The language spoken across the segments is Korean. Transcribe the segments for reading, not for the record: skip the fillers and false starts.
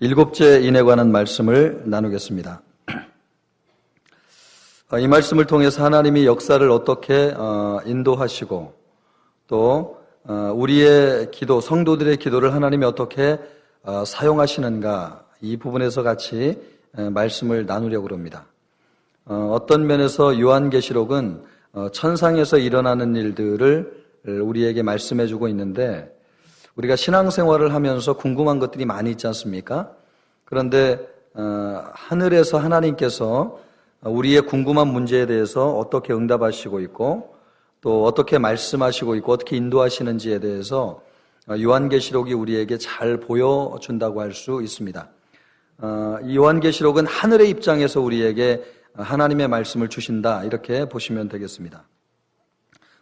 일곱째 인에 관한 말씀을 나누겠습니다. 이 말씀을 통해서 하나님이 역사를 어떻게 인도하시고 또 우리의 기도, 성도들의 기도를 하나님이 어떻게 사용하시는가, 이 부분에서 같이 말씀을 나누려고 합니다. 어떤 면에서 요한계시록은 천상에서 일어나는 일들을 우리에게 말씀해주고 있는데, 우리가 신앙생활을 하면서 궁금한 것들이 많이 있지 않습니까? 그런데 하늘에서 하나님께서 우리의 궁금한 문제에 대해서 어떻게 응답하시고 있고 또 어떻게 말씀하시고 있고 어떻게 인도하시는지에 대해서 요한계시록이 우리에게 잘 보여준다고 할 수 있습니다. 이 요한계시록은 하늘의 입장에서 우리에게 하나님의 말씀을 주신다, 이렇게 보시면 되겠습니다.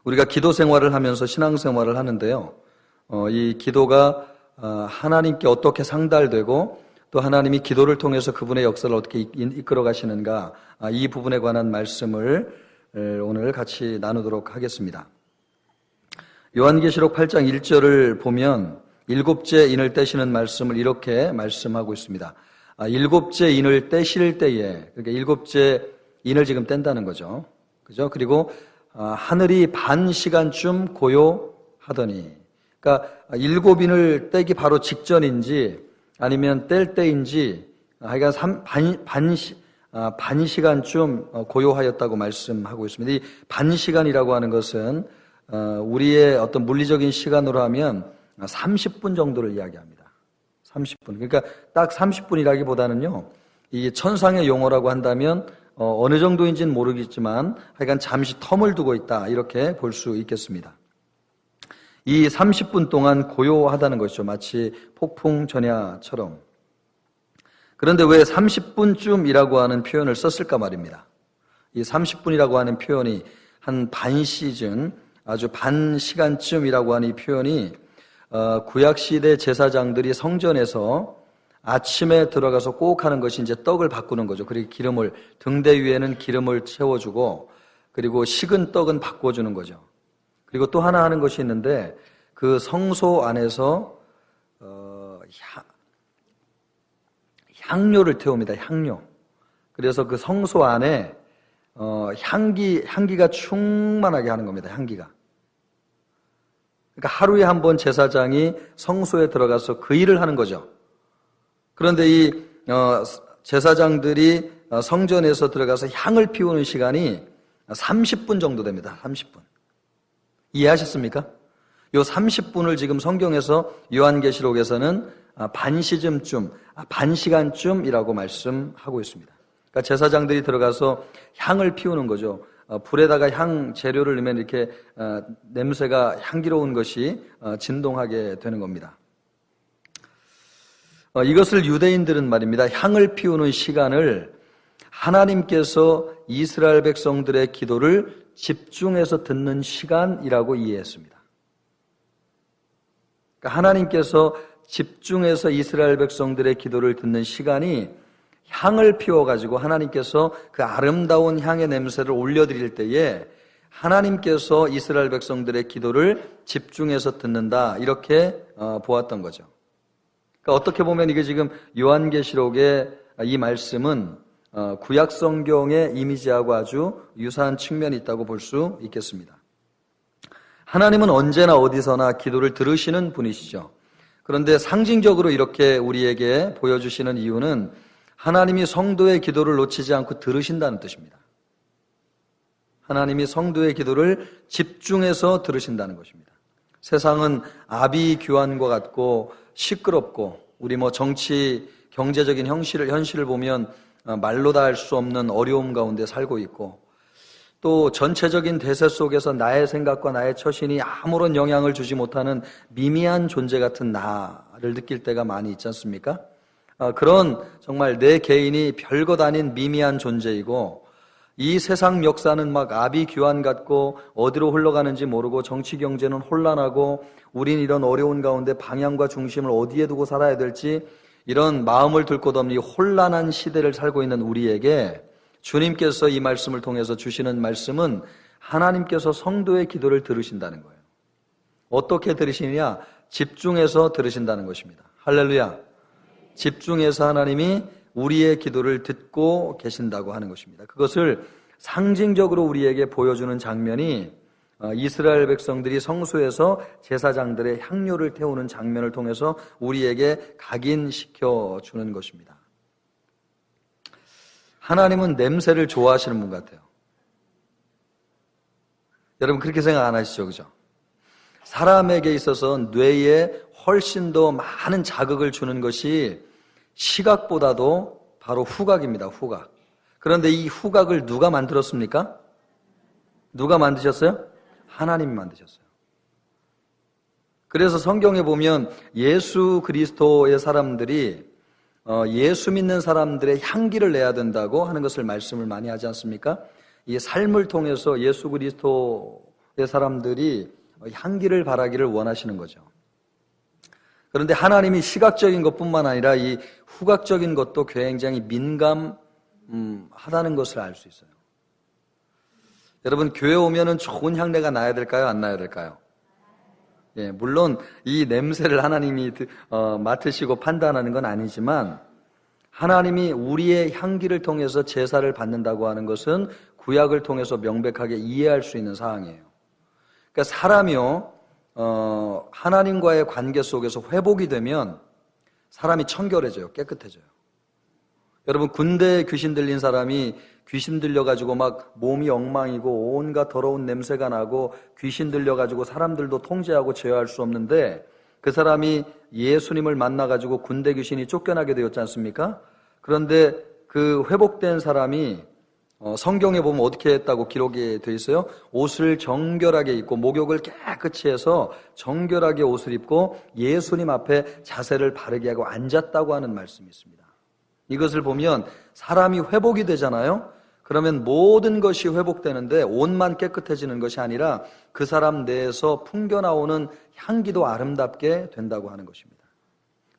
우리가 기도 생활을 하면서 신앙생활을 하는데요, 이 기도가 하나님께 어떻게 상달되고 또 하나님이 기도를 통해서 그분의 역사를 어떻게 이끌어 가시는가, 이 부분에 관한 말씀을 오늘 같이 나누도록 하겠습니다. 요한계시록 8장 1절을 보면 일곱째 인을 떼시는 말씀을 이렇게 말씀하고 있습니다. 일곱째 인을 떼실 때에, 그러니까 일곱째 인을 지금 뗀다는 거죠. 그죠? 그리고 하늘이 반 시간쯤 고요하더니, 그러니까 일곱 인을 떼기 바로 직전인지 아니면 뗄 때인지 하여간 반 시간쯤 고요하였다고 말씀하고 있습니다. 이 반 시간이라고 하는 것은 우리의 어떤 물리적인 시간으로 하면 30분 정도를 이야기합니다. 30분. 그러니까 딱 30분이라기보다는요, 이 천상의 용어라고 한다면 어느 정도인지는 모르겠지만 하여간 잠시 텀을 두고 있다, 이렇게 볼 수 있겠습니다. 이 30분 동안 고요하다는 것이죠. 마치 폭풍 전야처럼. 그런데 왜 30분쯤이라고 하는 표현을 썼을까 말입니다. 이 30분이라고 하는 표현이 한 반 시즌, 아주 반 시간쯤이라고 하는 이 표현이 구약시대 제사장들이 성전에서 아침에 들어가서 꼭 하는 것이 이제 떡을 바꾸는 거죠. 그리고 기름을, 등대 위에는 기름을 채워주고 그리고 식은 떡은 바꿔주는 거죠. 그리고 또 하나 하는 것이 있는데, 그 성소 안에서 향료를 태웁니다. 향료. 그래서 그 성소 안에 향기가 충만하게 하는 겁니다. 향기가. 그러니까 하루에 한 번 제사장이 성소에 들어가서 그 일을 하는 거죠. 그런데 이 제사장들이 성전에서 들어가서 향을 피우는 시간이 30분 정도 됩니다. 30분. 이해하셨습니까? 요 30분을 지금 성경에서 요한계시록에서는 반 시즌쯤, 반 시간쯤이라고 말씀하고 있습니다. 그러니까 제사장들이 들어가서 향을 피우는 거죠. 불에다가 향 재료를 넣으면 이렇게 냄새가 향기로운 것이 진동하게 되는 겁니다. 이것을 유대인들은 말입니다, 향을 피우는 시간을 하나님께서 이스라엘 백성들의 기도를 집중해서 듣는 시간이라고 이해했습니다. 그러니까 하나님께서 집중해서 이스라엘 백성들의 기도를 듣는 시간이 향을 피워가지고 하나님께서 그 아름다운 향의 냄새를 올려드릴 때에 하나님께서 이스라엘 백성들의 기도를 집중해서 듣는다, 이렇게 보았던 거죠. 그러니까 어떻게 보면 이게 지금 요한계시록의 이 말씀은 구약 성경의 이미지하고 아주 유사한 측면이 있다고 볼 수 있겠습니다. 하나님은 언제나 어디서나 기도를 들으시는 분이시죠. 그런데 상징적으로 이렇게 우리에게 보여주시는 이유는 하나님이 성도의 기도를 놓치지 않고 들으신다는 뜻입니다. 하나님이 성도의 기도를 집중해서 들으신다는 것입니다. 세상은 아비규환과 같고 시끄럽고, 우리 정치, 경제적인 현실을 보면 말로 다 할 수 없는 어려움 가운데 살고 있고, 또 전체적인 대세 속에서 나의 생각과 나의 처신이 아무런 영향을 주지 못하는 미미한 존재 같은 나를 느낄 때가 많이 있지 않습니까? 그런 정말 내 개인이 별것 아닌 미미한 존재이고, 이 세상 역사는 막 아비규환 같고 어디로 흘러가는지 모르고 정치 경제는 혼란하고 우린 이런 어려운 가운데 방향과 중심을 어디에 두고 살아야 될지 이런 마음을 들 곳 없는 이 혼란한 시대를 살고 있는 우리에게 주님께서 이 말씀을 통해서 주시는 말씀은 하나님께서 성도의 기도를 들으신다는 거예요. 어떻게 들으시느냐? 집중해서 들으신다는 것입니다. 할렐루야. 집중해서 하나님이 우리의 기도를 듣고 계신다고 하는 것입니다. 그것을 상징적으로 우리에게 보여주는 장면이 이스라엘 백성들이 성소에서 제사장들의 향료를 태우는 장면을 통해서 우리에게 각인시켜 주는 것입니다. 하나님은 냄새를 좋아하시는 분 같아요. 여러분 그렇게 생각 안 하시죠? 그죠? 사람에게 있어서 뇌에 훨씬 더 많은 자극을 주는 것이 시각보다도 바로 후각입니다. 후각. 그런데 이 후각을 누가 만들었습니까? 누가 만드셨어요? 하나님이 만드셨어요. 그래서 성경에 보면 예수 그리스도의 사람들이 예수 믿는 사람들의 향기를 내야 된다고 하는 것을 말씀을 많이 하지 않습니까? 이 삶을 통해서 예수 그리스도의 사람들이 향기를 바라기를 원하시는 거죠. 그런데 하나님이 시각적인 것뿐만 아니라 이 후각적인 것도 굉장히 민감하다는 것을 알 수 있어요. 여러분 교회 오면은 좋은 향내가 나야 될까요? 안 나야 될까요? 예, 물론 이 냄새를 하나님이 맡으시고 판단하는 건 아니지만 하나님이 우리의 향기를 통해서 제사를 받는다고 하는 것은 구약을 통해서 명백하게 이해할 수 있는 사항이에요. 그러니까 사람이요 하나님과의 관계 속에서 회복이 되면 사람이 청결해져요. 깨끗해져요. 여러분 군대에 귀신 들린 사람이 귀신 들려가지고 막 몸이 엉망이고 온갖 더러운 냄새가 나고 귀신 들려가지고 사람들도 통제하고 제어할 수 없는데 그 사람이 예수님을 만나가지고 군대 귀신이 쫓겨나게 되었지 않습니까? 그런데 그 회복된 사람이 성경에 보면 어떻게 했다고 기록이 되어 있어요? 옷을 정결하게 입고 목욕을 깨끗이 해서 정결하게 옷을 입고 예수님 앞에 자세를 바르게 하고 앉았다고 하는 말씀이 있습니다. 이것을 보면 사람이 회복이 되잖아요. 그러면 모든 것이 회복되는데 옷만 깨끗해지는 것이 아니라 그 사람 내에서 풍겨나오는 향기도 아름답게 된다고 하는 것입니다.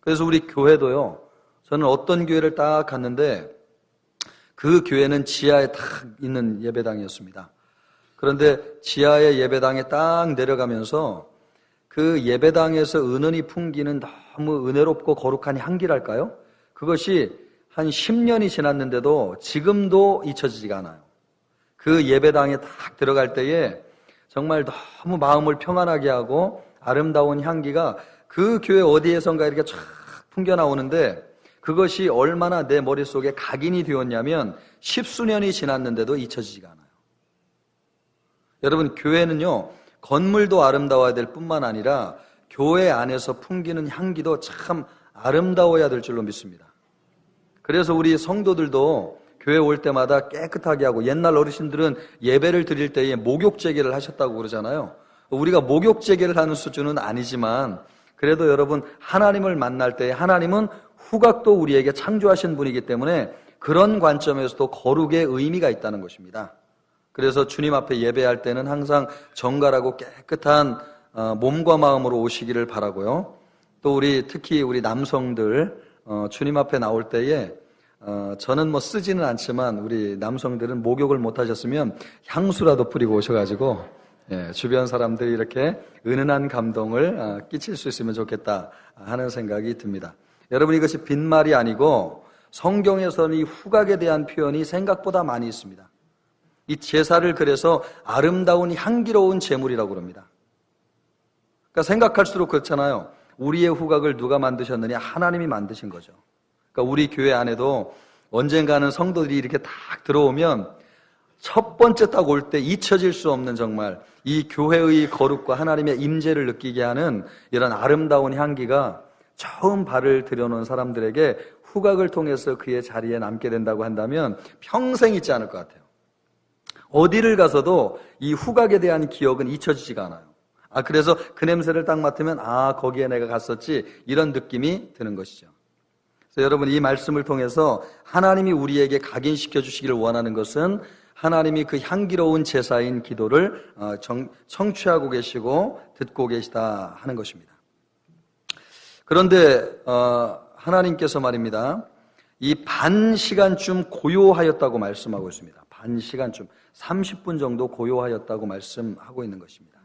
그래서 우리 교회도요. 저는 어떤 교회를 딱 갔는데 그 교회는 지하에 딱 있는 예배당이었습니다. 그런데 지하의 예배당에 딱 내려가면서 그 예배당에서 은은히 풍기는 너무 은혜롭고 거룩한 향기랄까요? 그것이 한 10년이 지났는데도 지금도 잊혀지지가 않아요. 그 예배당에 딱 들어갈 때에 정말 너무 마음을 평안하게 하고 아름다운 향기가 그 교회 어디에선가 이렇게 쫙 풍겨나오는데 그것이 얼마나 내 머릿속에 각인이 되었냐면 10수년이 지났는데도 잊혀지지가 않아요. 여러분 교회는요 건물도 아름다워야 될 뿐만 아니라 교회 안에서 풍기는 향기도 참 아름다워야 될 줄로 믿습니다. 그래서 우리 성도들도 교회 올 때마다 깨끗하게 하고 옛날 어르신들은 예배를 드릴 때에 목욕제계를 하셨다고 그러잖아요. 우리가 목욕제계를 하는 수준은 아니지만 그래도 여러분 하나님을 만날 때 하나님은 후각도 우리에게 창조하신 분이기 때문에 그런 관점에서도 거룩의 의미가 있다는 것입니다. 그래서 주님 앞에 예배할 때는 항상 정갈하고 깨끗한 몸과 마음으로 오시기를 바라고요. 또 특히 우리 남성들 주님 앞에 나올 때에 저는 뭐 쓰지는 않지만 우리 남성들은 목욕을 못 하셨으면 향수라도 뿌리고 오셔가지고 주변 사람들이 이렇게 은은한 감동을 끼칠 수 있으면 좋겠다 하는 생각이 듭니다. 여러분 이것이 빈말이 아니고 성경에서는 이 후각에 대한 표현이 생각보다 많이 있습니다. 이 제사를 그래서 아름다운 향기로운 제물이라고 그럽니다. 그러니까 생각할수록 그렇잖아요. 우리의 후각을 누가 만드셨느냐? 하나님이 만드신 거죠. 그러니까 우리 교회 안에도 언젠가는 성도들이 이렇게 딱 들어오면 첫 번째 딱 올 때 잊혀질 수 없는 정말 이 교회의 거룩과 하나님의 임재를 느끼게 하는 이런 아름다운 향기가 처음 발을 들여놓은 사람들에게 후각을 통해서 그의 자리에 남게 된다고 한다면 평생 잊지 않을 것 같아요. 어디를 가서도 이 후각에 대한 기억은 잊혀지지가 않아요. 그래서 그 냄새를 딱 맡으면 거기에 내가 갔었지 이런 느낌이 드는 것이죠. 그래서 여러분 이 말씀을 통해서 하나님이 우리에게 각인시켜 주시기를 원하는 것은 하나님이 그 향기로운 제사인 기도를 청취하고 계시고 듣고 계시다 하는 것입니다. 그런데 하나님께서 말입니다. 이 반 시간쯤 고요하였다고 말씀하고 있습니다. 반 시간쯤 30분 정도 고요하였다고 말씀하고 있는 것입니다.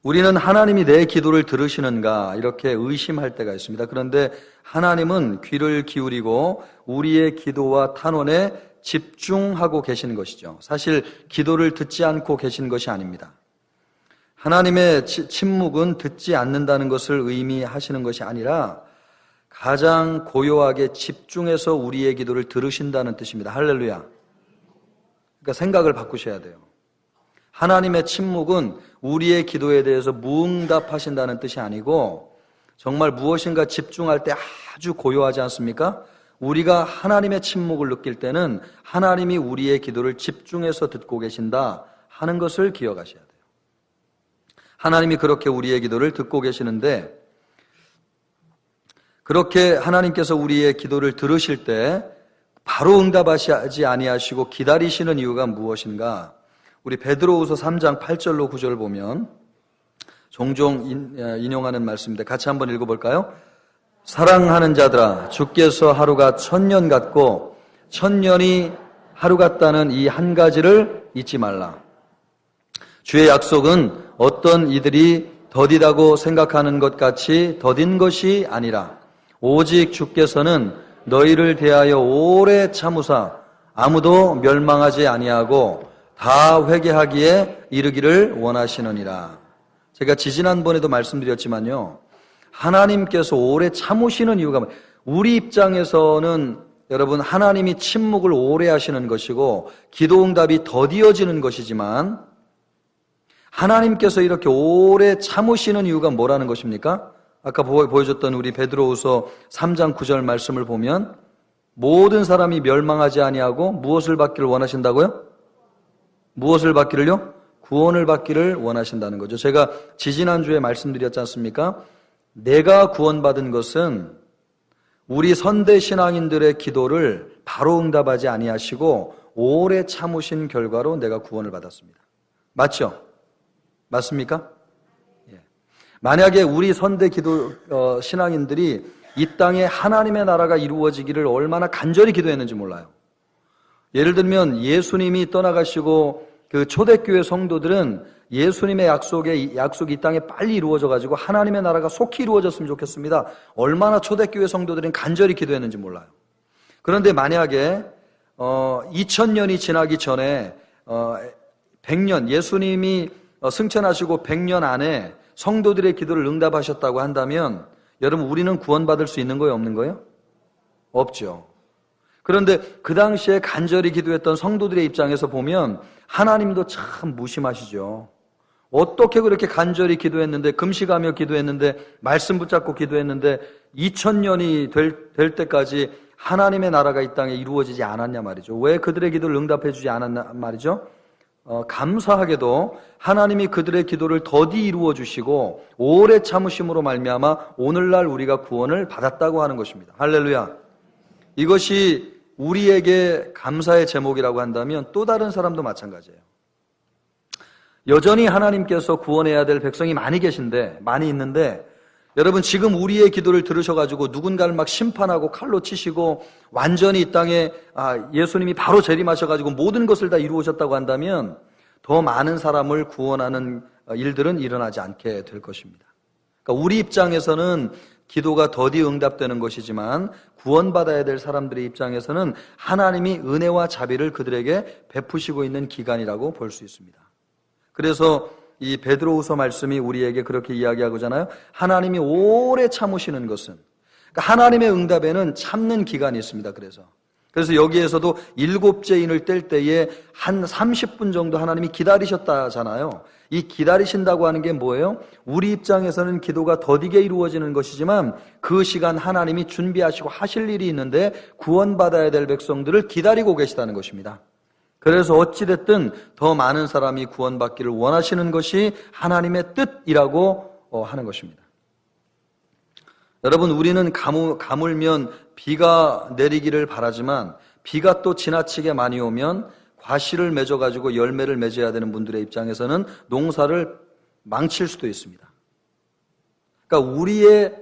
우리는 하나님이 내 기도를 들으시는가 이렇게 의심할 때가 있습니다. 그런데 하나님은 귀를 기울이고 우리의 기도와 탄원에 집중하고 계시는 것이죠. 사실 기도를 듣지 않고 계신 것이 아닙니다. 하나님의 침묵은 듣지 않는다는 것을 의미하시는 것이 아니라 가장 고요하게 집중해서 우리의 기도를 들으신다는 뜻입니다. 할렐루야. 그러니까 생각을 바꾸셔야 돼요. 하나님의 침묵은 우리의 기도에 대해서 무응답하신다는 뜻이 아니고 정말 무엇인가 집중할 때 아주 고요하지 않습니까? 우리가 하나님의 침묵을 느낄 때는 하나님이 우리의 기도를 집중해서 듣고 계신다 하는 것을 기억하셔야 돼요. 하나님이 그렇게 우리의 기도를 듣고 계시는데 그렇게 하나님께서 우리의 기도를 들으실 때 바로 응답하시지 아니하시고 기다리시는 이유가 무엇인가? 우리 베드로후서 3장 8절로 9절을 보면 종종 인용하는 말씀인데 같이 한번 읽어볼까요? 사랑하는 자들아, 주께서 하루가 1000년 같고 1000년이 하루 같다는 이 한 가지를 잊지 말라. 주의 약속은 어떤 이들이 더디다고 생각하는 것 같이 더딘 것이 아니라 오직 주께서는 너희를 대하여 오래 참으사 아무도 멸망하지 아니하고 다 회개하기에 이르기를 원하시느니라. 제가 지지난번에도 말씀드렸지만요, 하나님께서 오래 참으시는 이유가 우리 입장에서는 여러분 하나님이 침묵을 오래 하시는 것이고 기도응답이 더디어지는 것이지만 하나님께서 이렇게 오래 참으시는 이유가 뭐라는 것입니까? 아까 보여줬던 우리 베드로후서 3장 9절 말씀을 보면 모든 사람이 멸망하지 아니하고 무엇을 받기를 원하신다고요? 무엇을 받기를요? 구원을 받기를 원하신다는 거죠. 제가 지지난주에 말씀드렸지 않습니까? 내가 구원받은 것은 우리 선대 신앙인들의 기도를 바로 응답하지 아니하시고 오래 참으신 결과로 내가 구원을 받았습니다. 맞죠? 맞습니까? 예. 만약에 우리 선대 기도 신앙인들이 이 땅에 하나님의 나라가 이루어지기를 얼마나 간절히 기도했는지 몰라요. 예를 들면 예수님이 떠나가시고 그 초대교회 성도들은 예수님의 약속이 이 땅에 빨리 이루어져가지고 하나님의 나라가 속히 이루어졌으면 좋겠습니다. 얼마나 초대교회 성도들은 간절히 기도했는지 몰라요. 그런데 만약에 2000년이 지나기 전에 100년 예수님이 승천하시고 100년 안에 성도들의 기도를 응답하셨다고 한다면 여러분 우리는 구원받을 수 있는 거예요? 없는 거예요? 없죠. 그런데 그 당시에 간절히 기도했던 성도들의 입장에서 보면 하나님도 참 무심하시죠. 어떻게 그렇게 간절히 기도했는데 금식하며 기도했는데 말씀 붙잡고 기도했는데 2000년이 될 때까지 하나님의 나라가 이 땅에 이루어지지 않았냐 말이죠. 왜 그들의 기도를 응답해 주지 않았냐 말이죠. 감사하게도 하나님이 그들의 기도를 더디 이루어 주시고 오래 참으심으로 말미암아 오늘날 우리가 구원을 받았다고 하는 것입니다. 할렐루야. 이것이 우리에게 감사의 제목이라고 한다면 또 다른 사람도 마찬가지예요. 여전히 하나님께서 구원해야 될 백성이 많이 있는데 여러분 지금 우리의 기도를 들으셔가지고 누군가를 막 심판하고 칼로 치시고 완전히 이 땅에 예수님이 바로 재림하셔가지고 모든 것을 다 이루어졌다고 한다면 더 많은 사람을 구원하는 일들은 일어나지 않게 될 것입니다. 그러니까 우리 입장에서는 기도가 더디 응답되는 것이지만 구원받아야 될 사람들의 입장에서는 하나님이 은혜와 자비를 그들에게 베푸시고 있는 기간이라고 볼 수 있습니다. 그래서 이 베드로후서 말씀이 우리에게 그렇게 이야기하고잖아요. 하나님이 오래 참으시는 것은 그러니까 하나님의 응답에는 참는 기간이 있습니다. 그래서 여기에서도 7째 인을 뗄 때에 한 30분 정도 하나님이 기다리셨다잖아요. 이 기다리신다고 하는 게 뭐예요? 우리 입장에서는 기도가 더디게 이루어지는 것이지만 그 시간 하나님이 준비하시고 하실 일이 있는데 구원받아야 될 백성들을 기다리고 계시다는 것입니다. 그래서 어찌됐든 더 많은 사람이 구원받기를 원하시는 것이 하나님의 뜻이라고 하는 것입니다. 여러분 우리는 가물면 비가 내리기를 바라지만 비가 또 지나치게 많이 오면 과실을 맺어가지고 열매를 맺어야 되는 분들의 입장에서는 농사를 망칠 수도 있습니다. 그러니까 우리의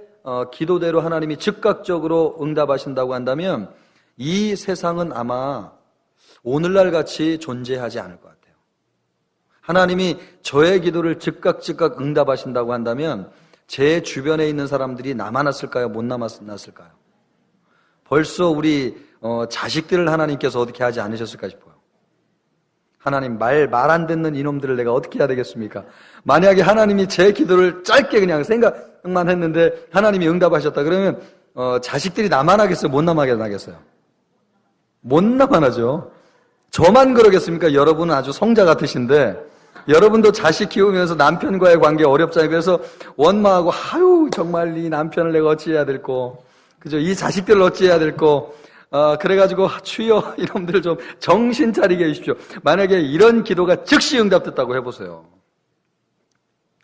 기도대로 하나님이 즉각적으로 응답하신다고 한다면 이 세상은 아마 오늘날 같이 존재하지 않을 것 같아요. 하나님이 저의 기도를 즉각 응답하신다고 한다면 제 주변에 있는 사람들이 남아났을까요? 못 남아났을까요? 벌써 우리 자식들을 하나님께서 어떻게 하지 않으셨을까 싶어요. 하나님 말 안 듣는 이놈들을 내가 어떻게 해야 되겠습니까? 만약에 하나님이 제 기도를 짧게 그냥 생각만 했는데 하나님이 응답하셨다 그러면 자식들이 남아나겠어요? 못 남아나겠어요? 못 남아나죠. 저만 그러겠습니까? 여러분은 아주 성자 같으신데 여러분도 자식 키우면서 남편과의 관계 어렵잖아요. 그래서 원망하고 아유 정말 이 남편을 내가 어찌해야 될꼬, 그죠? 이 자식들을 어찌해야 될꼬, 그래가지고 주여 이놈들 좀 정신 차리게 해주십시오. 만약에 이런 기도가 즉시 응답됐다고 해보세요.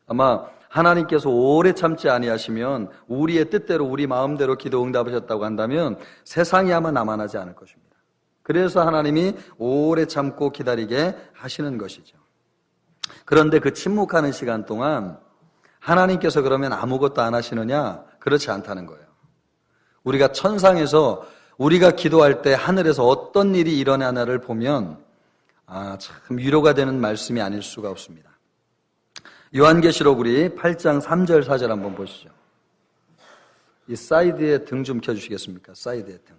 아마 하나님께서 오래 참지 아니하시면 우리의 뜻대로 우리 마음대로 기도 응답하셨다고 한다면 세상이 아마 남아나지 않을 것입니다. 그래서 하나님이 오래 참고 기다리게 하시는 것이죠. 그런데 그 침묵하는 시간 동안 하나님께서 그러면 아무것도 안 하시느냐? 그렇지 않다는 거예요. 우리가 천상에서 우리가 기도할 때 하늘에서 어떤 일이 일어나나를 보면 참 위로가 되는 말씀이 아닐 수가 없습니다. 요한계시록 우리 8장 3절 4절 한번 보시죠. 이 사이드에 등 좀 켜주시겠습니까? 사이드에 등.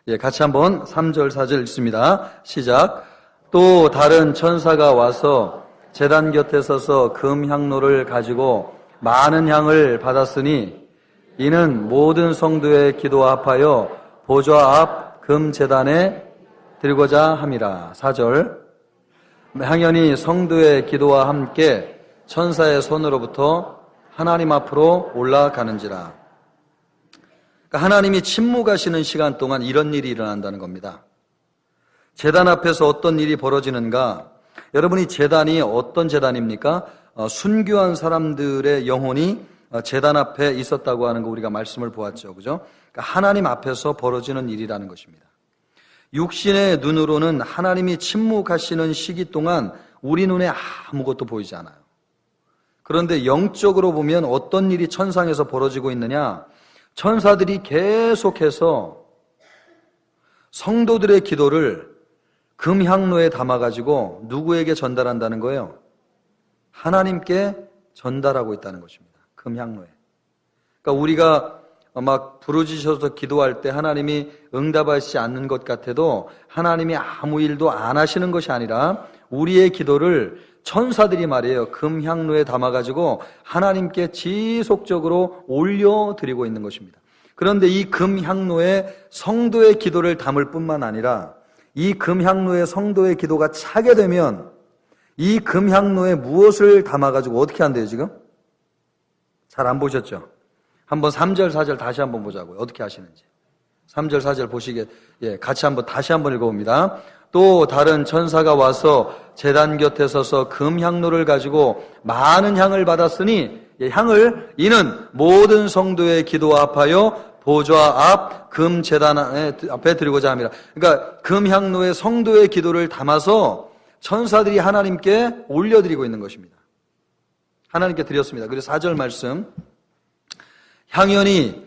예, 같이 한번 3절 4절 읽습니다. 시작. 또 다른 천사가 와서 제단 곁에 서서 금 향로를 가지고 많은 향을 받았으니 이는 모든 성도의 기도와 합하여 보좌 앞 금 제단에 드리고자 함이라. 4절. 향연이 성도의 기도와 함께 천사의 손으로부터 하나님 앞으로 올라가는지라. 그러니까 하나님이 침묵하시는 시간 동안 이런 일이 일어난다는 겁니다. 제단 앞에서 어떤 일이 벌어지는가? 여러분이 제단이 어떤 제단입니까? 순교한 사람들의 영혼이 제단 앞에 있었다고 하는 거 우리가 말씀을 보았죠. 그죠? 그러니까 하나님 앞에서 벌어지는 일이라는 것입니다. 육신의 눈으로는 하나님이 침묵하시는 시기 동안 우리 눈에 아무것도 보이지 않아요. 그런데 영적으로 보면 어떤 일이 천상에서 벌어지고 있느냐? 천사들이 계속해서 성도들의 기도를 금향로에 담아가지고 누구에게 전달한다는 거예요? 하나님께 전달하고 있다는 것입니다. 금향로에. 그러니까 우리가 막 부르짖어서 기도할 때 하나님이 응답하시지 않는 것 같아도 하나님이 아무 일도 안 하시는 것이 아니라 우리의 기도를 천사들이 말이에요. 금향로에 담아가지고 하나님께 지속적으로 올려드리고 있는 것입니다. 그런데 이 금향로에 성도의 기도를 담을 뿐만 아니라 이 금향로에 성도의 기도가 차게 되면 이 금향로에 무엇을 담아가지고 어떻게 한대요 지금? 잘 안 보셨죠? 한번 3절 4절 다시 한번 보자고요. 어떻게 하시는지. 3절 4절 보시게 같이 한번 다시 한번 읽어봅니다. 또 다른 천사가 와서 제단 곁에 서서 금향로를 가지고 많은 향을 받았으니 향을 이는 모든 성도의 기도와 합하여 보좌 앞 금 제단 앞에 드리고자 합니다. 그러니까 금향로에 성도의 기도를 담아서 천사들이 하나님께 올려드리고 있는 것입니다. 하나님께 드렸습니다. 그래서 4절 말씀 향연이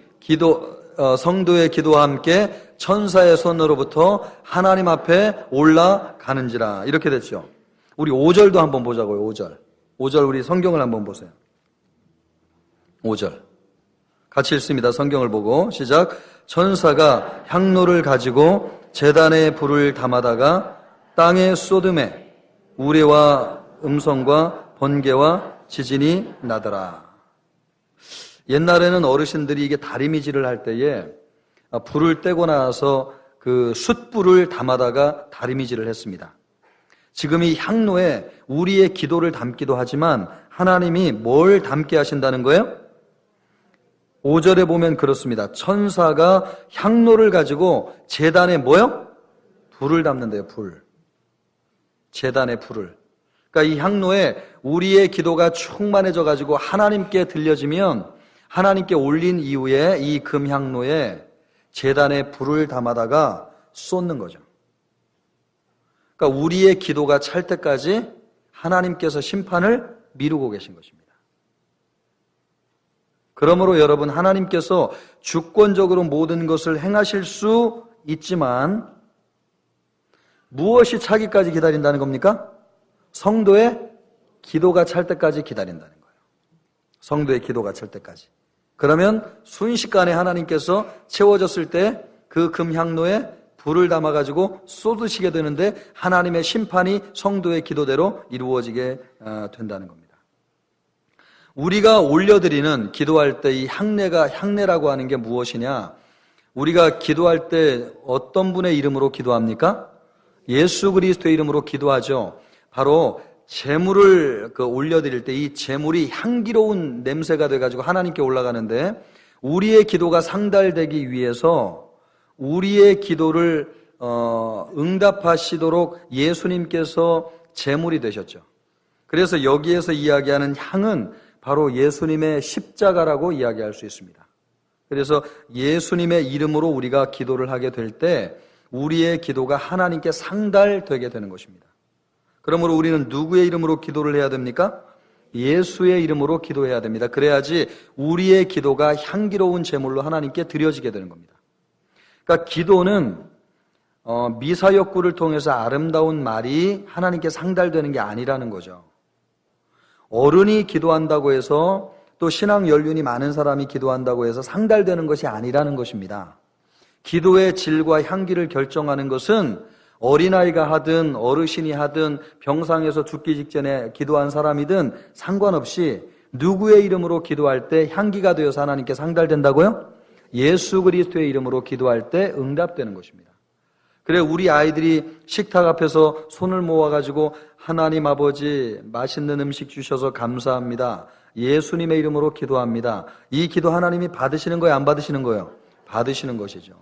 성도의 기도와 함께 천사의 손으로부터 하나님 앞에 올라가는지라. 이렇게 됐죠. 우리 5절도 한번 보자고요. 5절 우리 성경을 한번 보세요. 5절 같이 읽습니다. 성경을 보고 시작. 천사가 향로를 가지고 제단에 불을 담아다가 땅에 쏟음에 우레와 음성과 번개와 지진이 나더라. 옛날에는 어르신들이 이게 다리미질을 할 때에 불을 떼고 나서 그 숯불을 담아다가 다리미질을 했습니다. 지금 이 향로에 우리의 기도를 담기도 하지만 하나님이 뭘 담게 하신다는 거예요? 5절에 보면 그렇습니다. 천사가 향로를 가지고 제단에 뭐요? 불을 담는데요. 불. 제단에 불을. 그러니까 이 향로에 우리의 기도가 충만해져 가지고 하나님께 들려지면 하나님께 올린 이후에 이 금향로에 제단에 불을 담아다가 쏟는 거죠. 그러니까 우리의 기도가 찰 때까지 하나님께서 심판을 미루고 계신 것입니다. 그러므로 여러분 하나님께서 주권적으로 모든 것을 행하실 수 있지만 무엇이 차기까지 기다린다는 겁니까? 성도의 기도가 찰 때까지 기다린다는 거예요. 성도의 기도가 찰 때까지. 그러면 순식간에 하나님께서 채워졌을 때 그 금향로에 불을 담아가지고 쏟으시게 되는데 하나님의 심판이 성도의 기도대로 이루어지게 된다는 겁니다. 우리가 올려드리는 기도할 때 이 향례라고 하는 게 무엇이냐? 우리가 기도할 때 어떤 분의 이름으로 기도합니까? 예수 그리스도의 이름으로 기도하죠. 바로 제물을 올려드릴 때 이 제물이 향기로운 냄새가 돼가지고 하나님께 올라가는데 우리의 기도가 상달되기 위해서 우리의 기도를 응답하시도록 예수님께서 제물이 되셨죠. 그래서 여기에서 이야기하는 향은 바로 예수님의 십자가라고 이야기할 수 있습니다. 그래서 예수님의 이름으로 우리가 기도를 하게 될 때 우리의 기도가 하나님께 상달되게 되는 것입니다. 그러므로 우리는 누구의 이름으로 기도를 해야 됩니까? 예수의 이름으로 기도해야 됩니다. 그래야지 우리의 기도가 향기로운 제물로 하나님께 드려지게 되는 겁니다. 그러니까 기도는 미사역구를 통해서 아름다운 말이 하나님께 상달되는 게 아니라는 거죠. 어른이 기도한다고 해서 또 신앙 연륜이 많은 사람이 기도한다고 해서 상달되는 것이 아니라는 것입니다. 기도의 질과 향기를 결정하는 것은 어린아이가 하든 어르신이 하든 병상에서 죽기 직전에 기도한 사람이든 상관없이 누구의 이름으로 기도할 때 향기가 되어서 하나님께 상달된다고요? 예수 그리스도의 이름으로 기도할 때 응답되는 것입니다. 그래 우리 아이들이 식탁 앞에서 손을 모아가지고 하나님 아버지 맛있는 음식 주셔서 감사합니다. 예수님의 이름으로 기도합니다. 이 기도 하나님이 받으시는 거예요? 안 받으시는 거예요? 받으시는 것이죠.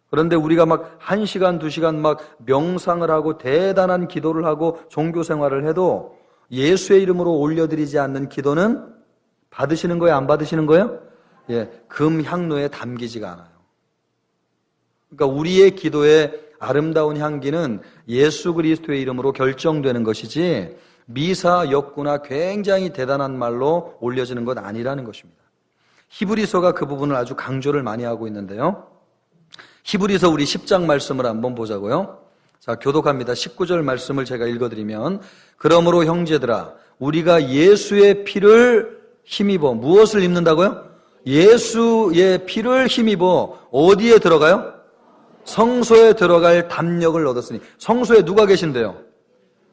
그런데 우리가 막 1시간, 2시간 막 명상을 하고 대단한 기도를 하고 종교 생활을 해도 예수의 이름으로 올려드리지 않는 기도는 받으시는 거예요? 안 받으시는 거예요? 예, 금향로에 담기지가 않아요. 그러니까 우리의 기도의 아름다운 향기는 예수 그리스도의 이름으로 결정되는 것이지 미사 역구나 굉장히 대단한 말로 올려지는 것 아니라는 것입니다. 히브리서가 그 부분을 아주 강조를 많이 하고 있는데요. 히브리서 우리 10장 말씀을 한번 보자고요. 자, 교독합니다. 19절 말씀을 제가 읽어드리면 그러므로 형제들아 우리가 예수의 피를 힘입어 무엇을 입는다고요? 예수의 피를 힘입어 어디에 들어가요? 성소에 들어갈 담력을 얻었으니. 성소에 누가 계신데요?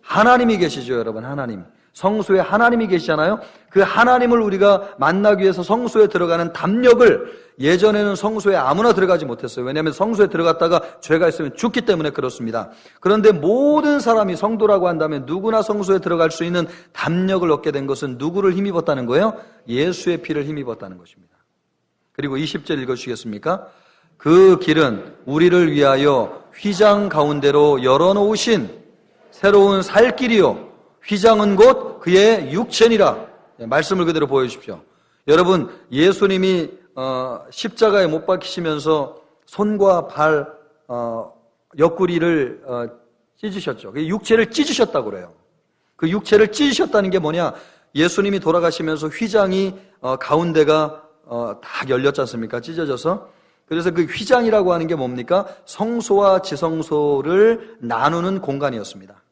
하나님이 계시죠, 여러분. 하나님. 성소에 하나님이 계시잖아요. 그 하나님을 우리가 만나기 위해서 성소에 들어가는 담력을 예전에는 성소에 아무나 들어가지 못했어요. 왜냐하면 성소에 들어갔다가 죄가 있으면 죽기 때문에 그렇습니다. 그런데 모든 사람이 성도라고 한다면 누구나 성소에 들어갈 수 있는 담력을 얻게 된 것은 누구를 힘입었다는 거예요? 예수의 피를 힘입었다는 것입니다. 그리고 20절 읽어주시겠습니까? 그 길은 우리를 위하여 휘장 가운데로 열어놓으신 새로운 살 길이요 휘장은 곧 그의 육체니라. 말씀을 그대로 보여주십시오. 여러분 예수님이 십자가에 못 박히시면서 손과 발 옆구리를 찢으셨죠. 육체를 찢으셨다고 그래요. 그 육체를 찢으셨다는 게 뭐냐? 예수님이 돌아가시면서 휘장이 가운데가 다 열렸지 않습니까? 찢어져서. 그래서 그 휘장이라고 하는 게 뭡니까? 성소와 지성소를 나누는 공간이었습니다.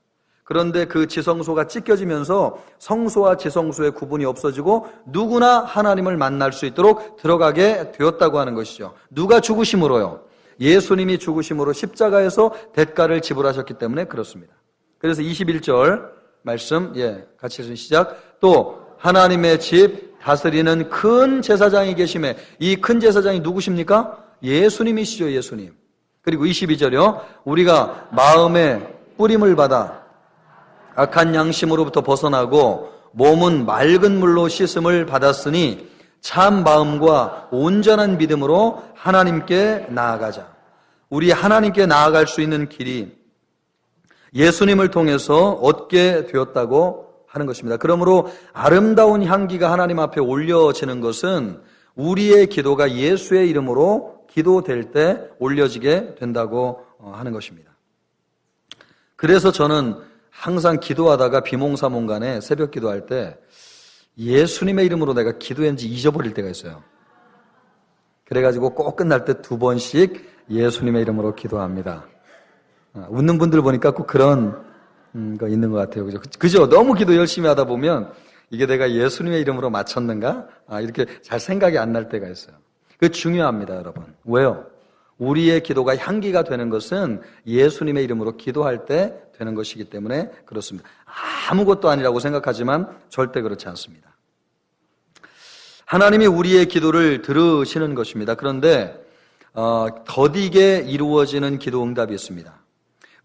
그런데 그 지성소가 찢겨지면서 성소와 지성소의 구분이 없어지고 누구나 하나님을 만날 수 있도록 들어가게 되었다고 하는 것이죠. 누가 죽으심으로요? 예수님이 죽으심으로 십자가에서 대가를 지불하셨기 때문에 그렇습니다. 그래서 21절 말씀, 같이 시작. 또 하나님의 집 다스리는 큰 제사장이 계심에 이 큰 제사장이 누구십니까? 예수님이시죠, 예수님. 그리고 22절이요. 우리가 마음의 뿌림을 받아 악한 양심으로부터 벗어나고 몸은 맑은 물로 씻음을 받았으니 참 마음과 온전한 믿음으로 하나님께 나아가자. 우리 하나님께 나아갈 수 있는 길이 예수님을 통해서 얻게 되었다고 하는 것입니다. 그러므로 아름다운 향기가 하나님 앞에 올려지는 것은 우리의 기도가 예수의 이름으로 기도될 때 올려지게 된다고 하는 것입니다. 그래서 저는 항상 기도하다가 비몽사몽간에 새벽 기도할 때 예수님의 이름으로 내가 기도했는지 잊어버릴 때가 있어요. 그래가지고 꼭 끝날 때 2번씩 예수님의 이름으로 기도합니다. 웃는 분들 보니까 꼭 그런 거 있는 것 같아요. 그죠? 너무 기도 열심히 하다 보면 이게 내가 예수님의 이름으로 마쳤는가? 이렇게 잘 생각이 안 날 때가 있어요. 그게 중요합니다, 여러분. 왜요? 우리의 기도가 향기가 되는 것은 예수님의 이름으로 기도할 때 되는 것이기 때문에 그렇습니다. 아무것도 아니라고 생각하지만 절대 그렇지 않습니다. 하나님이 우리의 기도를 들으시는 것입니다. 그런데 더디게 이루어지는 기도 응답이 있습니다.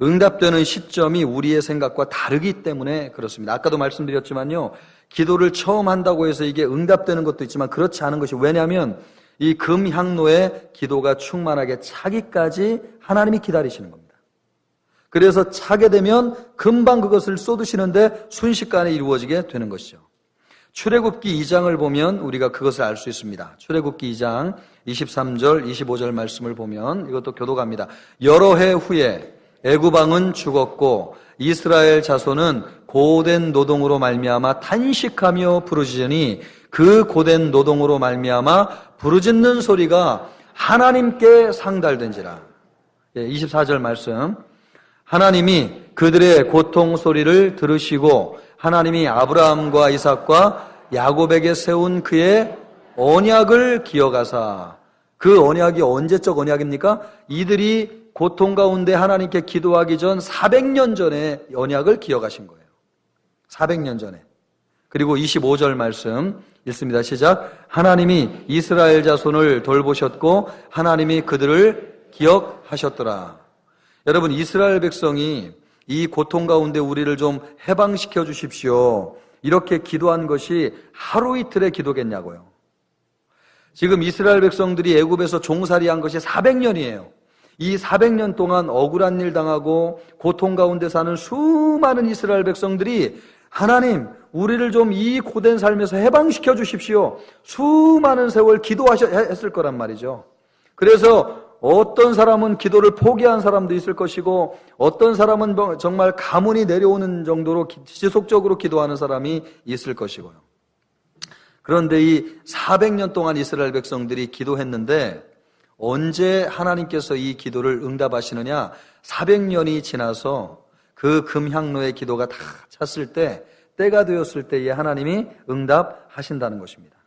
응답되는 시점이 우리의 생각과 다르기 때문에 그렇습니다. 아까도 말씀드렸지만요, 기도를 처음 한다고 해서 이게 응답되는 것도 있지만 그렇지 않은 것이, 왜냐하면 이 금향로에 기도가 충만하게 차기까지 하나님이 기다리시는 겁니다. 그래서 차게 되면 금방 그것을 쏟으시는데 순식간에 이루어지게 되는 것이죠. 출애굽기 2장을 보면 우리가 그것을 알 수 있습니다. 출애굽기 2장 23절, 25절 말씀을 보면 이것도 교도갑니다. 여러 해 후에 애굽 왕은 죽었고 이스라엘 자손은 고된 노동으로 말미암아 탄식하며 부르짖으니 그 고된 노동으로 말미암아 부르짖는 소리가 하나님께 상달된지라. 24절 말씀. 하나님이 그들의 고통 소리를 들으시고 하나님이 아브라함과 이삭과 야곱에게 세운 그의 언약을 기억하사. 그 언약이 언제적 언약입니까? 이들이 고통 가운데 하나님께 기도하기 전 400년 전에 언약을 기억하신 거예요. 400년 전에. 그리고 25절 말씀 읽습니다. 시작. 하나님이 이스라엘 자손을 돌보셨고 하나님이 그들을 기억하셨더라. 여러분, 이스라엘 백성이 이 고통 가운데 우리를 좀 해방시켜 주십시오, 이렇게 기도한 것이 하루 이틀의 기도겠냐고요. 지금 이스라엘 백성들이 애굽에서 종살이한 것이 400년이에요. 이 400년 동안 억울한 일 당하고 고통 가운데 사는 수많은 이스라엘 백성들이 하나님, 우리를 좀 이 고된 삶에서 해방시켜 주십시오, 수많은 세월 기도했을 거란 말이죠. 그래서 어떤 사람은 기도를 포기한 사람도 있을 것이고 어떤 사람은 정말 가문이 내려오는 정도로 지속적으로 기도하는 사람이 있을 것이고요. 그런데 이 400년 동안 이스라엘 백성들이 기도했는데 언제 하나님께서 이 기도를 응답하시느냐? 400년이 지나서 그 금향로의 기도가 다 찼을 때, 때가 되었을 때에 하나님이 응답하신다는 것입니다.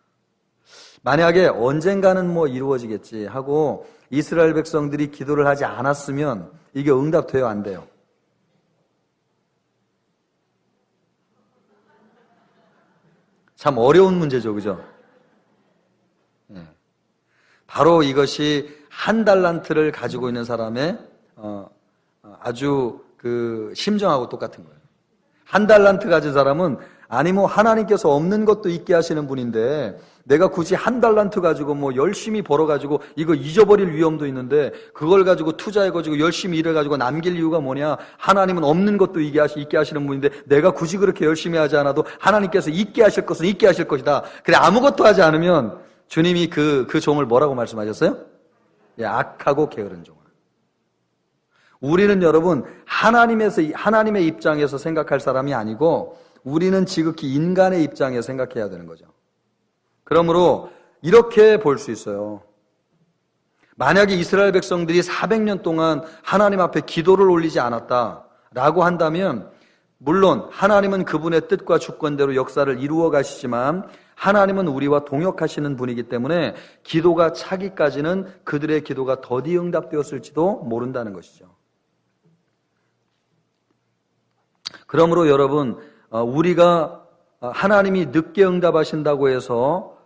만약에 언젠가는 이루어지겠지 하고 이스라엘 백성들이 기도를 하지 않았으면 이게 응답돼요, 안 돼요? 참 어려운 문제죠, 그죠? 바로 이것이 한 달란트를 가지고 있는 사람의 아주 그 심정하고 똑같은 거예요. 한 달란트 가진 사람은 하나님께서 없는 것도 있게 하시는 분인데 내가 굳이 한 달란트 가지고 열심히 벌어가지고 이거 잊어버릴 위험도 있는데 그걸 가지고 투자해가지고 열심히 일해가지고 남길 이유가 뭐냐? 하나님은 없는 것도 있게 하시는 분인데 내가 굳이 그렇게 열심히 하지 않아도 하나님께서 있게 하실 것은 있게 하실 것이다. 그래, 아무것도 하지 않으면 주님이 그 종을 뭐라고 말씀하셨어요? 악하고 게으른 종. 우리는 여러분 하나님의 입장에서 생각할 사람이 아니고 우리는 지극히 인간의 입장에 생각해야 되는 거죠. 그러므로 이렇게 볼 수 있어요. 만약에 이스라엘 백성들이 400년 동안 하나님 앞에 기도를 올리지 않았다라고 한다면 물론 하나님은 그분의 뜻과 주권대로 역사를 이루어 가시지만 하나님은 우리와 동역하시는 분이기 때문에 기도가 차기까지는 그들의 기도가 더디 응답되었을지도 모른다는 것이죠. 그러므로 여러분, 우리가 하나님이 늦게 응답하신다고 해서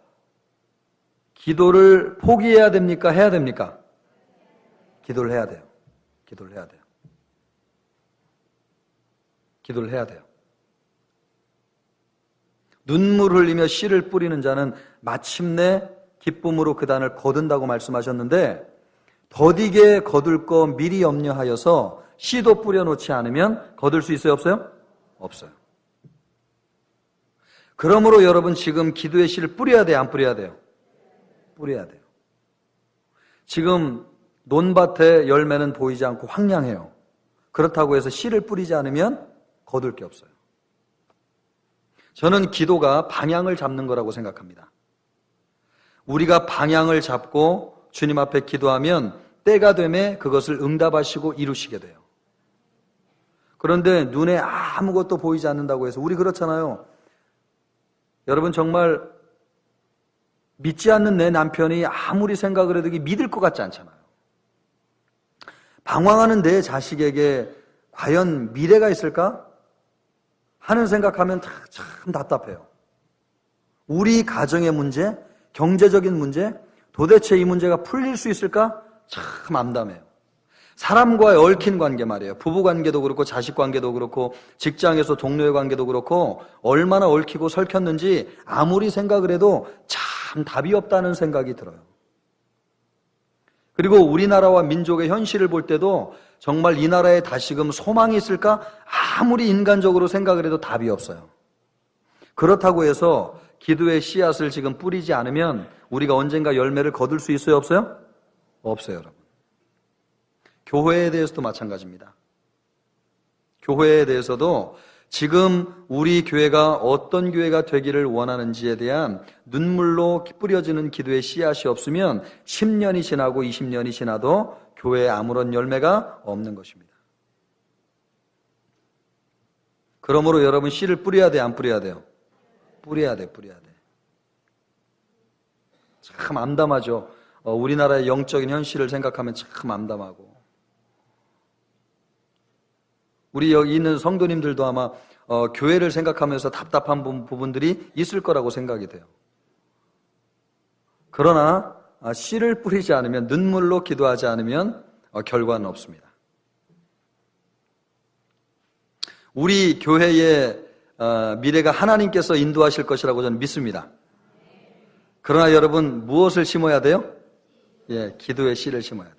기도를 포기해야 됩니까? 해야 됩니까? 기도를 해야 돼요. 기도를 해야 돼요. 기도를 해야 돼요. 눈물 흘리며 씨를 뿌리는 자는 마침내 기쁨으로 그 단을 거둔다고 말씀하셨는데 더디게 거둘 거 미리 염려하여서 씨도 뿌려놓지 않으면 거둘 수 있어요? 없어요? 없어요. 그러므로 여러분 지금 기도의 씨를 뿌려야 돼요? 안 뿌려야 돼요? 뿌려야 돼요. 지금 논밭의 열매는 보이지 않고 황량해요. 그렇다고 해서 씨를 뿌리지 않으면 거둘 게 없어요. 저는 기도가 방향을 잡는 거라고 생각합니다. 우리가 방향을 잡고 주님 앞에 기도하면 때가 되매 그것을 응답하시고 이루시게 돼요. 그런데 눈에 아무것도 보이지 않는다고 해서 우리 그렇잖아요. 여러분 정말 믿지 않는 내 남편이 아무리 생각을 해도 믿을 것 같지 않잖아요. 방황하는 내 자식에게 과연 미래가 있을까? 하는 생각하면 참 답답해요. 우리 가정의 문제, 경제적인 문제, 도대체 이 문제가 풀릴 수 있을까? 참 암담해요. 사람과의 얽힌 관계 말이에요. 부부 관계도 그렇고 자식 관계도 그렇고 직장에서 동료의 관계도 그렇고 얼마나 얽히고 설켰는지 아무리 생각을 해도 참 답이 없다는 생각이 들어요. 그리고 우리나라와 민족의 현실을 볼 때도 정말 이 나라에 다시금 소망이 있을까? 아무리 인간적으로 생각을 해도 답이 없어요. 그렇다고 해서 기도의 씨앗을 지금 뿌리지 않으면 우리가 언젠가 열매를 거둘 수 있어요? 없어요? 없어요, 여러분. 교회에 대해서도 마찬가지입니다. 교회에 대해서도 지금 우리 교회가 어떤 교회가 되기를 원하는지에 대한 눈물로 뿌려지는 기도의 씨앗이 없으면 10년이 지나고 20년이 지나도 교회에 아무런 열매가 없는 것입니다. 그러므로 여러분 씨를 뿌려야 돼, 안 뿌려야 돼요? 뿌려야 돼. 참 암담하죠. 우리나라의 영적인 현실을 생각하면 참 암담하고. 우리 여기 있는 성도님들도 아마 교회를 생각하면서 답답한 부분들이 있을 거라고 생각이 돼요. 그러나 씨를 뿌리지 않으면, 눈물로 기도하지 않으면 결과는 없습니다. 우리 교회의 미래가 하나님께서 인도하실 것이라고 저는 믿습니다. 그러나 여러분 무엇을 심어야 돼요? 기도의 씨를 심어야 돼요.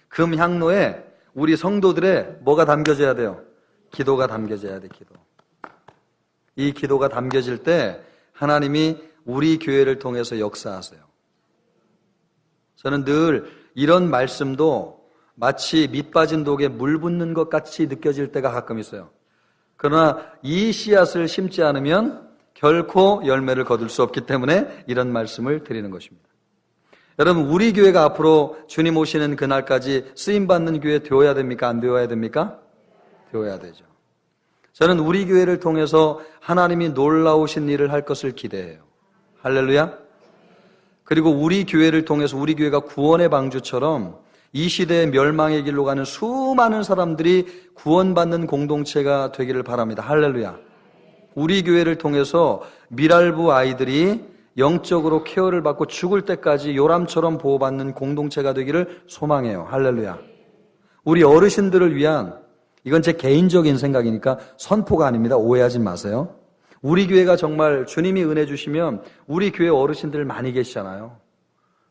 금향로에 우리 성도들의 뭐가 담겨져야 돼요? 기도가 담겨져야 돼, 기도. 이 기도가 담겨질 때 하나님이 우리 교회를 통해서 역사하세요. 저는 늘 이런 말씀도 마치 밑 빠진 독에 물 붓는 것 같이 느껴질 때가 가끔 있어요. 그러나 이 씨앗을 심지 않으면 결코 열매를 거둘 수 없기 때문에 이런 말씀을 드리는 것입니다. 여러분, 우리 교회가 앞으로 주님 오시는 그날까지 쓰임받는 교회 되어야 됩니까? 안 되어야 됩니까? 되어야 되죠. 저는 우리 교회를 통해서 하나님이 놀라우신 일을 할 것을 기대해요. 할렐루야. 그리고 우리 교회를 통해서 우리 교회가 구원의 방주처럼 이 시대의 멸망의 길로 가는 수많은 사람들이 구원받는 공동체가 되기를 바랍니다. 할렐루야. 우리 교회를 통해서 미랄부 아이들이 영적으로 케어를 받고 죽을 때까지 요람처럼 보호받는 공동체가 되기를 소망해요. 할렐루야. 우리 어르신들을 위한, 이건 제 개인적인 생각이니까 선포가 아닙니다. 오해하지 마세요. 우리 교회가 정말 주님이 은혜 주시면 우리 교회 어르신들 많이 계시잖아요.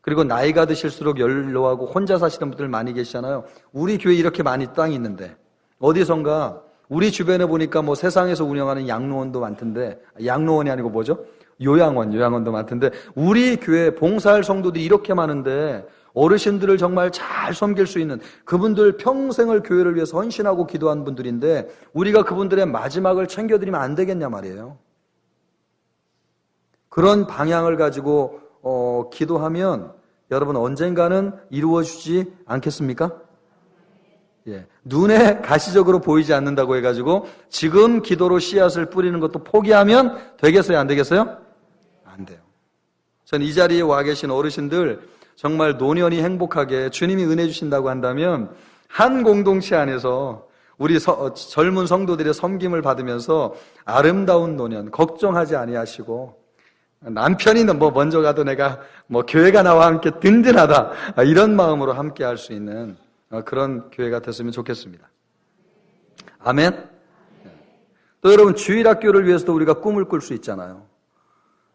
그리고 나이가 드실수록 연로하고 혼자 사시는 분들 많이 계시잖아요. 우리 교회 이렇게 많이 땅이 있는데 어디선가 우리 주변에 보니까 뭐 세상에서 운영하는 양로원도 많던데, 양로원이 아니고 뭐죠? 요양원도 많던데, 우리 교회 봉사할 성도들이 이렇게 많은데 어르신들을 정말 잘 섬길 수 있는, 그분들 평생을 교회를 위해서 헌신하고 기도한 분들인데 우리가 그분들의 마지막을 챙겨드리면 안 되겠냐 말이에요. 그런 방향을 가지고 기도하면 여러분 언젠가는 이루어지지 않겠습니까? 눈에 가시적으로 보이지 않는다고 해가지고 지금 기도로 씨앗을 뿌리는 것도 포기하면 되겠어요? 안 되겠어요? 안 돼요. 전 이 자리에 와 계신 어르신들 정말 노년이 행복하게 주님이 은혜 주신다고 한다면 한 공동체 안에서 우리 젊은 성도들의 섬김을 받으면서 아름다운 노년, 걱정하지 아니하시고 남편이 뭐 먼저 가도 내가 뭐 교회가 나와 함께 든든하다, 이런 마음으로 함께 할 수 있는 그런 교회가 됐으면 좋겠습니다. 아멘. 또 여러분, 주일학교를 위해서도 우리가 꿈을 꿀 수 있잖아요.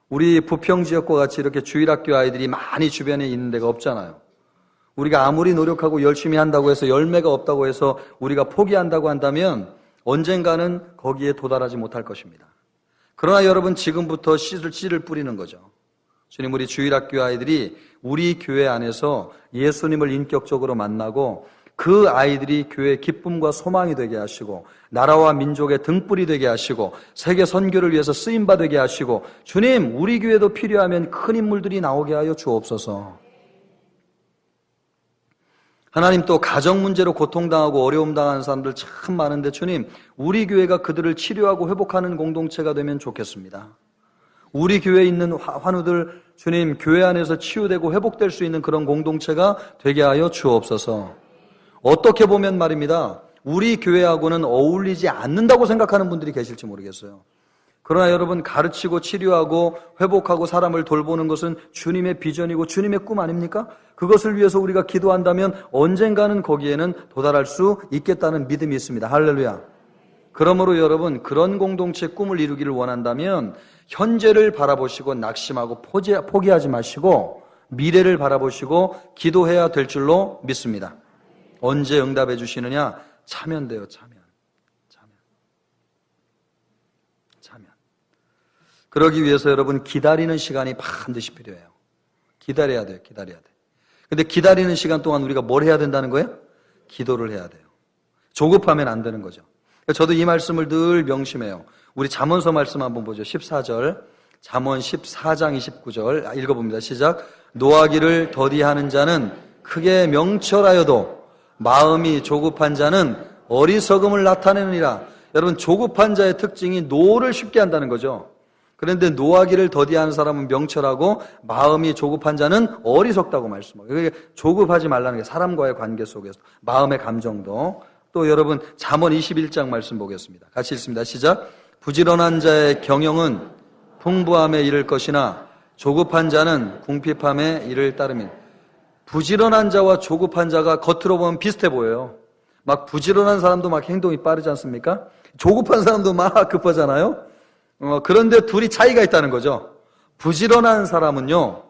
우리 부평지역과 같이 이렇게 주일학교 아이들이 많이 주변에 있는 데가 없잖아요. 우리가 아무리 노력하고 열심히 한다고 해서 열매가 없다고 해서 우리가 포기한다고 한다면 언젠가는 거기에 도달하지 못할 것입니다. 그러나 여러분, 지금부터 씨를 뿌리는 거죠. 주님, 우리 주일학교 아이들이 우리 교회 안에서 예수님을 인격적으로 만나고 그 아이들이 교회의 기쁨과 소망이 되게 하시고 나라와 민족의 등불이 되게 하시고 세계 선교를 위해서 쓰임받게 하시고, 주님, 우리 교회도 필요하면 큰 인물들이 나오게 하여 주옵소서. 하나님 또 가정 문제로 고통당하고 어려움 당하는 사람들 참 많은데 주님, 우리 교회가 그들을 치료하고 회복하는 공동체가 되면 좋겠습니다. 우리 교회에 있는 환우들 주님, 교회 안에서 치유되고 회복될 수 있는 그런 공동체가 되게 하여 주옵소서. 어떻게 보면 말입니다, 우리 교회하고는 어울리지 않는다고 생각하는 분들이 계실지 모르겠어요. 그러나 여러분, 가르치고 치료하고 회복하고 사람을 돌보는 것은 주님의 비전이고 주님의 꿈 아닙니까? 그것을 위해서 우리가 기도한다면 언젠가는 거기에는 도달할 수 있겠다는 믿음이 있습니다. 할렐루야. 그러므로 여러분, 그런 공동체 꿈을 이루기를 원한다면 현재를 바라보시고 낙심하고 포기하지 마시고 미래를 바라보시고 기도해야 될 줄로 믿습니다. 언제 응답해 주시느냐? 차면돼요. 차면. 그러기 위해서 여러분, 기다리는 시간이 반드시 필요해요. 기다려야 돼요. 근데 기다리는 시간 동안 우리가 뭘 해야 된다는 거예요? 기도를 해야 돼요. 조급하면 안 되는 거죠. 저도 이 말씀을 늘 명심해요. 우리 잠언서 말씀 한번 보죠. 14절, 잠언 14장 29절 읽어봅니다. 시작. 노하기를 더디하는 자는 크게 명철하여도 마음이 조급한 자는 어리석음을 나타내느니라. 여러분, 조급한 자의 특징이 노를 쉽게 한다는 거죠. 그런데 노하기를 더디하는 사람은 명철하고 마음이 조급한 자는 어리석다고 말씀하고, 그러니까 조급하지 말라는 게 사람과의 관계 속에서 마음의 감정도. 또 여러분, 잠언 21장 말씀 보겠습니다. 같이 읽습니다. 시작. 부지런한 자의 경영은 풍부함에 이를 것이나 조급한 자는 궁핍함에 이를 따르민. 부지런한 자와 조급한 자가 겉으로 보면 비슷해 보여요. 막 부지런한 사람도 막 행동이 빠르지 않습니까? 조급한 사람도 막 급하잖아요. 그런데 둘이 차이가 있다는 거죠. 부지런한 사람은요,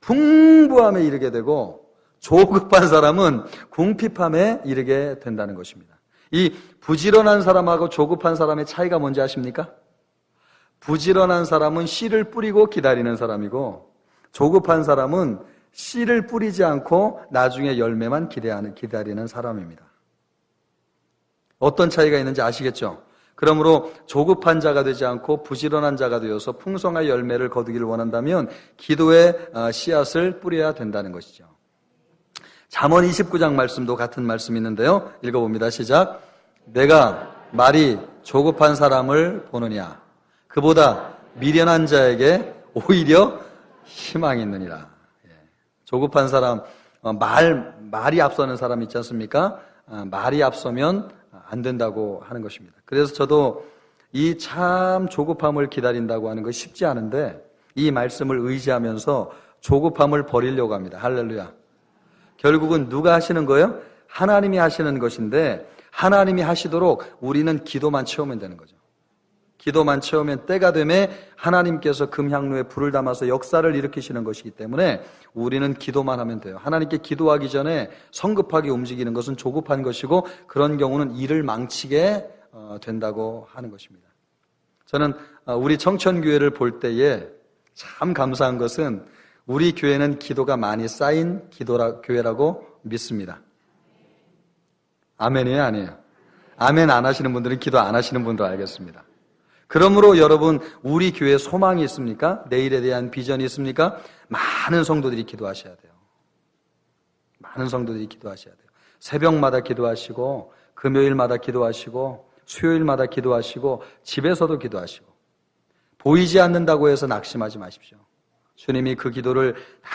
풍부함에 이르게 되고 조급한 사람은 궁핍함에 이르게 된다는 것입니다. 이 부지런한 사람하고 조급한 사람의 차이가 뭔지 아십니까? 부지런한 사람은 씨를 뿌리고 기다리는 사람이고, 조급한 사람은 씨를 뿌리지 않고 나중에 열매만 기다리는 사람입니다. 어떤 차이가 있는지 아시겠죠? 그러므로 조급한 자가 되지 않고 부지런한 자가 되어서 풍성한 열매를 거두기를 원한다면 기도의 씨앗을 뿌려야 된다는 것이죠. 잠언 29장 말씀도 같은 말씀이 있는데요. 읽어봅니다. 시작. 내가 말이 조급한 사람을 보느냐, 그보다 미련한 자에게 오히려 희망이 있느니라. 조급한 사람, 말이 앞서는 사람 있지 않습니까? 말이 앞서면 안 된다고 하는 것입니다. 그래서 저도 이 참 조급함을 기다린다고 하는 것이 쉽지 않은데 이 말씀을 의지하면서 조급함을 버리려고 합니다. 할렐루야. 결국은 누가 하시는 거예요? 하나님이 하시는 것인데 하나님이 하시도록 우리는 기도만 채우면 되는 거죠. 기도만 채우면 때가 되면 하나님께서 금향로에 불을 담아서 역사를 일으키시는 것이기 때문에 우리는 기도만 하면 돼요. 하나님께 기도하기 전에 성급하게 움직이는 것은 조급한 것이고, 그런 경우는 일을 망치게 된다고 하는 것입니다. 저는 우리 청천교회를 볼 때에 참 감사한 것은 우리 교회는 기도가 많이 쌓인 교회라고 믿습니다. 아멘이에요, 아니에요? 아멘 안 하시는 분들은 기도 안 하시는 분도 알겠습니다. 그러므로 여러분, 우리 교회에 소망이 있습니까? 내일에 대한 비전이 있습니까? 많은 성도들이 기도하셔야 돼요. 많은 성도들이 기도하셔야 돼요. 새벽마다 기도하시고, 금요일마다 기도하시고, 수요일마다 기도하시고, 집에서도 기도하시고. 보이지 않는다고 해서 낙심하지 마십시오. 주님이 그 기도를 다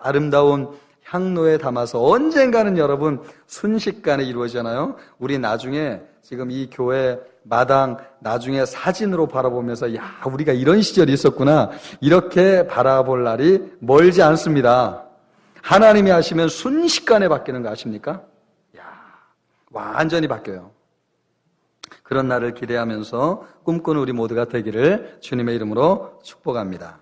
아름다운 향로에 담아서 언젠가는 여러분 순식간에 이루어지잖아요. 우리 나중에 지금 이 교회 마당 나중에 사진으로 바라보면서 야, 우리가 이런 시절이 있었구나, 이렇게 바라볼 날이 멀지 않습니다. 하나님이 하시면 순식간에 바뀌는 거 아십니까? 야, 완전히 바뀌어요. 그런 날을 기대하면서 꿈꾸는 우리 모두가 되기를 주님의 이름으로 축복합니다.